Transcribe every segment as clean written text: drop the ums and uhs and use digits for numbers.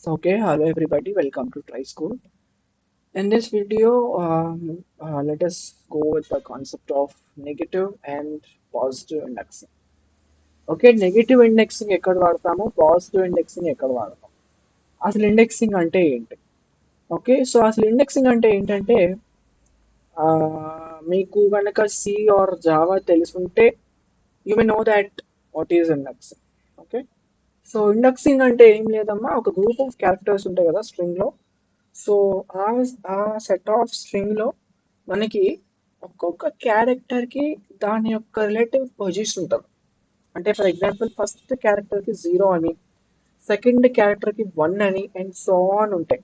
Okay, hello everybody, welcome to Try School. In this video, let us go with the concept of negative and positive indexing. Okay negative indexing ఎక్కడ వాడతాము positive indexing ఎక్కడ వాడతాం అసలు indexing అంటే ఏంటి okay so అసలు indexing అంటే ఏంటంటే ఆ, మీకు కనుక సి ఆర్ జావా తెలుసుంటే you may know that what is indexing okay so indexing అంటే ఏం లేదమ్మా ఒక గ్రూప్ ఆఫ్ క్యారెక్టర్స్ ఉంటాయి కదా స్ట్రింగ్ లో సో ఆ ఆ సెట్ ఆఫ్ స్ట్రింగ్ లో మనకి ఒక్కొక్క క్యారెక్టర్ కి దాని యొక్క రిలేటివ్ పొజిషన్ ఉంటుంది అంటే ఫర్ ఎగ్జాంపుల్ ఫస్ట్ క్యారెక్టర్ కి 0 అని సెకండ్ క్యారెక్టర్ కి 1 అని అండ్ సో ఆన్ ఉంటాయి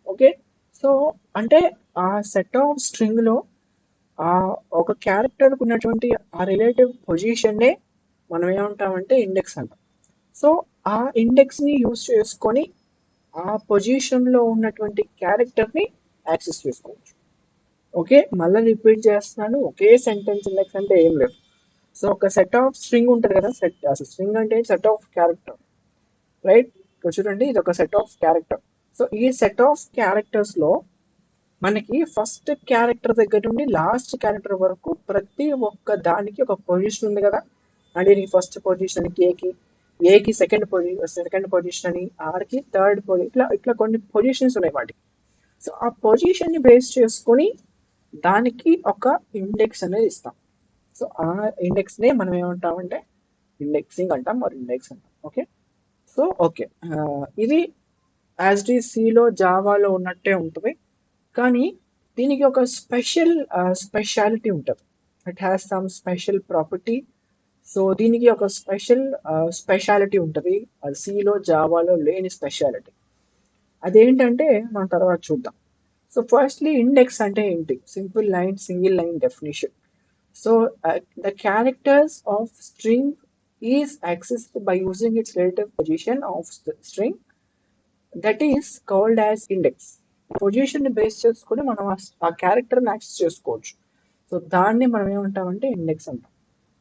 ఓకే సో అంటే ఆ సెట్ ఆఫ్ స్ట్రింగ్ లో ఆ ఒక క్యారెక్టర్ కు ఉన్నటువంటి ఆ రిలేటివ్ పొజిషన్ నే మనం ఏమంటామంటే ఇండెక్స్ అంటాం సో ఆ ఇండెక్స్ ని యూజ్ చేసుకొని ఆ పొజిషన్ లో ఉన్నటువంటి క్యారెక్టర్ ని యాక్సెస్ చేసుకోవచ్చు ఓకే మళ్ళీ రిపీట్ చేస్తున్నాను ఒకే సెంటెన్స్ ఇండెక్స్ అంటే ఏం లేదు సో ఒక సెట్ ఆఫ్ స్ట్రింగ్ ఉంటుంది కదా సెట్ అసలు స్ట్రింగ్ అంటే సెట్ ఆఫ్ క్యారెక్టర్ రైట్ ఇక్కడ చూడండి ఇది ఒక సెట్ ఆఫ్ క్యారెక్టర్ సో ఈ సెట్ ఆఫ్ క్యారెక్టర్స్ లో మనకి ఫస్ట్ క్యారెక్టర్ దగ్గర నుండి లాస్ట్ క్యారెక్టర్ వరకు ప్రతి ఒక్క దానికి ఒక పొజిషన్ ఉంది కదా అంటే నీ ఫస్ట్ పొజిషన్ ఏకి సెకండ్ పొజిషన్ అని ఆర్కి థర్డ్ పొజిషన్ ఇట్లా ఇట్లా కొన్ని పొజిషన్స్ ఉన్నాయి వాటికి సో ఆ పొజిషన్ ని బేస్ చేసుకొని దానికి ఒక ఇండెక్స్ అనేది ఇస్తాం సో ఆ ఇండెక్స్ నే మనం ఏమంటామంటే ఇండెక్సింగ్ అంటాం మరి ఇండెక్స్ అంటాం ఓకే సో ఓకే ఇది యాజ్ డి సిలో జావాలో ఉన్నట్టే ఉంటుంది కానీ దీనికి ఒక స్పెషాలిటీ ఉంటుంది it has some special property so దీనికి ఒక స్పెషాలిటీ ఉంటుంది అది సిలో జావాలో లేని స్పెషాలిటీ అదేంటంటే మనం తర్వాత చూద్దాం సో ఫస్ట్లీ ఇండెక్స్ అంటే ఏంటి simple line single line definition so the characters of string is accessed by using it's relative position of string that is called as index position ని బేస్ చేసుకుని మనం ఆ క్యారెక్టర్ ని యాక్సెస్ చేసుకోవచ్చు so దాన్ని మనం ఏమంటామంటే ఇండెక్స్ అంటాం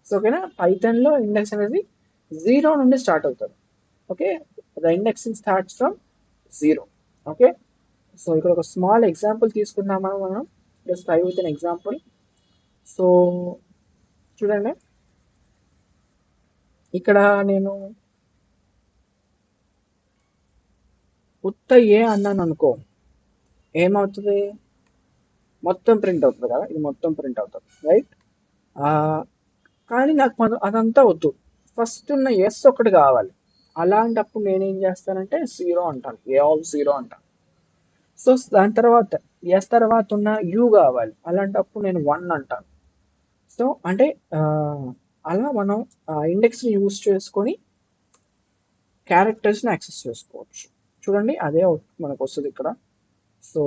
సో ఓకేనా పైథాన్ లో ఇండెక్స్ అనేది 0 నుండి స్టార్ట్ అవుతుంది okay the indexing starts from 0 okay so ఇక్కడ ఒక స్మాల్ ఎగ్జాంపుల్ తీసుకుందామా మనం just try with an example so చూడండి ఇక్కడ నేను ఉత్త ఏ అన్నాను అనుకో ఏమవుతుంది మొత్తం ప్రింట్ అవుతుంది కదా ఇది మొత్తం ప్రింట్ అవుతుంది రైట్ కానీ నాకు అదంతా వద్దు ఫస్ట్ ఉన్న ఎస్ ఒకటి కావాలి అలాంటప్పుడు నేనేం చేస్తానంటే 0 అంటాను ఏ ఆఫ్ 0 అంటాను సో దాని తర్వాత ఎస్ తర్వాత ఉన్న యూ కావాలి అలాంటప్పుడు నేను 1 అంటాను సో అంటే అలా మనం ఇండెక్స్ని యూజ్ చేసుకొని క్యారెక్టర్స్ని యాక్సెస్ చేసుకోవచ్చు చూడండి అదే మనకు వస్తుంది ఇక్కడ సో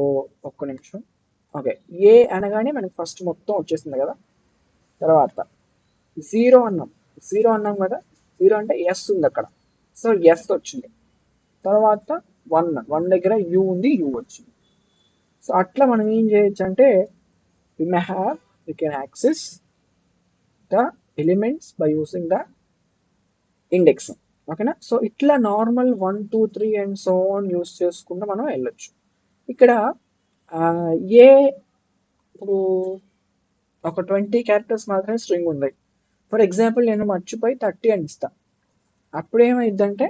ఒక్క నిమిషం ఓకే ఏ అనగానే మనకి ఫస్ట్ మొత్తం వచ్చేసింది కదా తర్వాత 0 అన్నాం కదా 0 అంటే ఎస్ ఉంది అక్కడ సో ఎస్ వచ్చింది తర్వాత 1 దగ్గర యూ ఉంది యూ వచ్చింది సో అట్లా మనం ఏం చేయొచ్చు అంటే we can access the elements by using the indexing ఓకేనా సో ఇట్లా normal 1 2 3 and so on use చేసుకుంటూ మనం వెళ్ళొచ్చు ఇక్కడ ఏ ఇప్పుడు ఒక 20 క్యారెక్టర్స్ మాత్రమే స్ట్రింగ్ ఉంది ఫర్ ఎగ్జాంపుల్ నేను మర్చిపోయి 30 అని ఇస్తా అప్పుడు ఏమైందంటే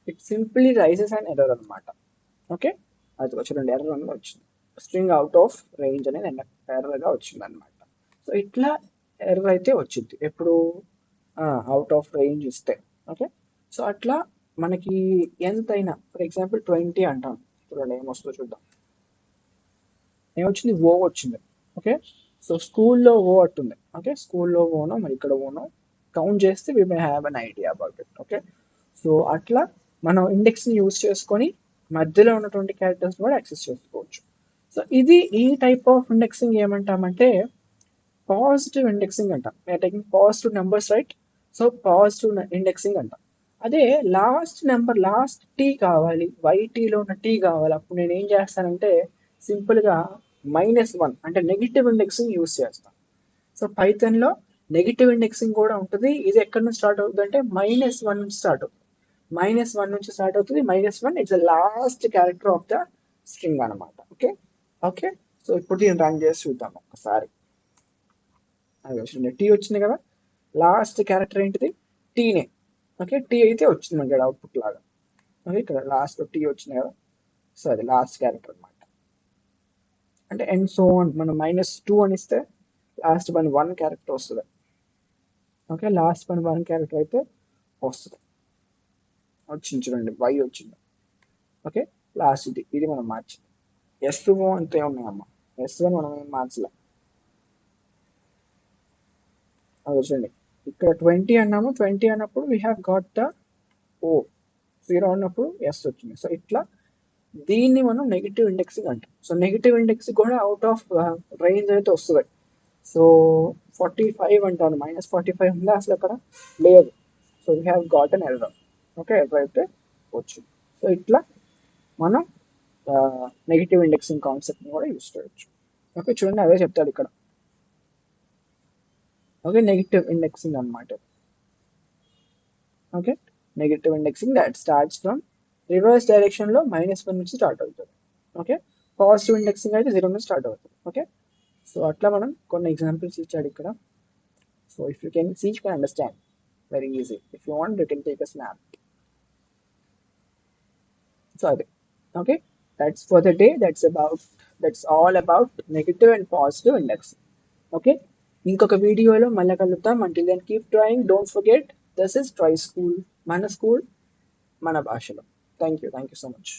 it simply raises and error అనమాట ఓకే అది చూడండి ఎర్రర్ అనేది వచ్చింది స్ట్రింగ్ అవుట్ ఆఫ్ రేంజ్ అనేది ఎర్రర్గా వచ్చింది అనమాట సో ఇట్లా ఎర్రర్ అయితే వచ్చింది ఎప్పుడు అవుట్ ఆఫ్ రేంజ్ ఇస్తే ఓకే సో అట్లా మనకి ఎంతైనా ఫర్ ఎగ్జాంపుల్ 20 అంటాం చూడండి ఏమొస్తుందో చూద్దాం ఏమొచ్చింది ఓ వచ్చింది ఓకే సో స్కూల్లో ఓ అట్టుంది ఓకే స్కూల్లో ఓనో మరి ఇక్కడ ఓనో కౌంట్ చేస్తే we may have an idea about it okay so అట్లా మనం ఇండెక్స్ని యూజ్ చేసుకొని మధ్యలో ఉన్నటువంటి క్యారెక్టర్స్ కూడా యాక్సెస్ చేసుకోవచ్చు సో ఇది ఈ టైప్ ఆఫ్ ఇండెక్సింగ్ ఏమంటామంటే పాజిటివ్ ఇండెక్సింగ్ అంటాం we're taking positive numbers right so positive indexing అంటాం అదే లాస్ట్ నెంబర్ లాస్ట్ టీ కావాలి వైటీలో ఉన్న టీ కావాలి అప్పుడు నేను ఏం చేస్తానంటే సింపుల్గా -1 అంటే నెగిటివ్ ఇండెక్సింగ్ యూజ్ చేస్తాం సో పైథాన్లో నెగిటివ్ ఇండెక్సింగ్ కూడా ఉంటుంది ఇది ఎక్కడి నుంచి స్టార్ట్ అవుతుంది అంటే -1 నుంచి స్టార్ట్ అవుతుంది -1 నుంచి స్టార్ట్ అవుతుంది. -1 it's the last character of the string అనమాట. Okay okay. సో ఇప్పుడు దీన్ని రన్ చేసి చూద్దాం ఒకసారి. అది వచ్చింది, టీ వచ్చింది కదా. లాస్ట్ క్యారెక్టర్ ఏంటిది? టీనే. ఓకే, టీ అయితే వచ్చింది మనకి అవుట్పుట్ లాగా. ఓకే, ఇక్కడ లాస్ట్ టీ వచ్చింది కదా. సో అది లాస్ట్ క్యారెక్టర్ అనమాట. అంటే అండ్ సో ఆన్ మనం -2 అని ఇస్తే లాస్ట్ వన్ క్యారెక్టర్ వస్తుంది. ఓకే, లాస్ట్ వన్ క్యారెక్టర్ అయితే వస్తుంది. వచ్చింది చూడండి, వై వచ్చింది. ఓకే, లాస్ట్ ఇది మనం మార్చింది. S2 అంతే ఉన్నాయమ్మా. S1 మనం ఏం మార్చలే. అది చూడండి, ఇక్కడ 20 అన్నాము. 20 అన్నప్పుడు వీ హ్యావ్ గాట్ ద ఓ. 0 అన్నప్పుడు ఎస్ వచ్చింది. సో ఇట్లా దీన్ని మనం నెగిటివ్ ఇండెక్సింగ్ అంటాం. సో నెగిటివ్ ఇండెక్స్ కూడా అవుట్ ఆఫ్ రేంజ్ అయితే వస్తుంది. సో 45 అంటాను, -45 ఉందా అసలు అక్కడ? లేదు. So we have got an error. Okay, error అయితే వచ్చింది. సో ఇట్లా మనం నెగిటివ్ ఇండెక్సింగ్ కాన్సెప్ట్ని కూడా యూస్ చేయొచ్చు. ఓకే, చూడండి అదే చెప్తాడు ఇక్కడ. ఓకే, నెగిటివ్ ఇండెక్సింగ్ అనమాట. Okay, negative indexing that starts from reverse డైరెక్షన్లో -1 నుంచి స్టార్ట్ అవుతుంది. ఓకే, పాజిటివ్ ఇండెక్సింగ్ అయితే 0 నుంచి స్టార్ట్ అవుతుంది. ఓకే, సో అట్లా మనం కొన్ని ఎగ్జాంపుల్స్ ఇచ్చాడు ఇక్కడ. So if you can see, you can understand very easy. If you want, you can take a snap. So అదే. Okay, that's for the day. That's all about negative and positive indexing. Okay, ఇంకొక వీడియోలో మళ్ళీ కలుద్దాం. Until then, keep trying. Don't forget, this is Try School, మన school మన భాషలో. Thank you so much.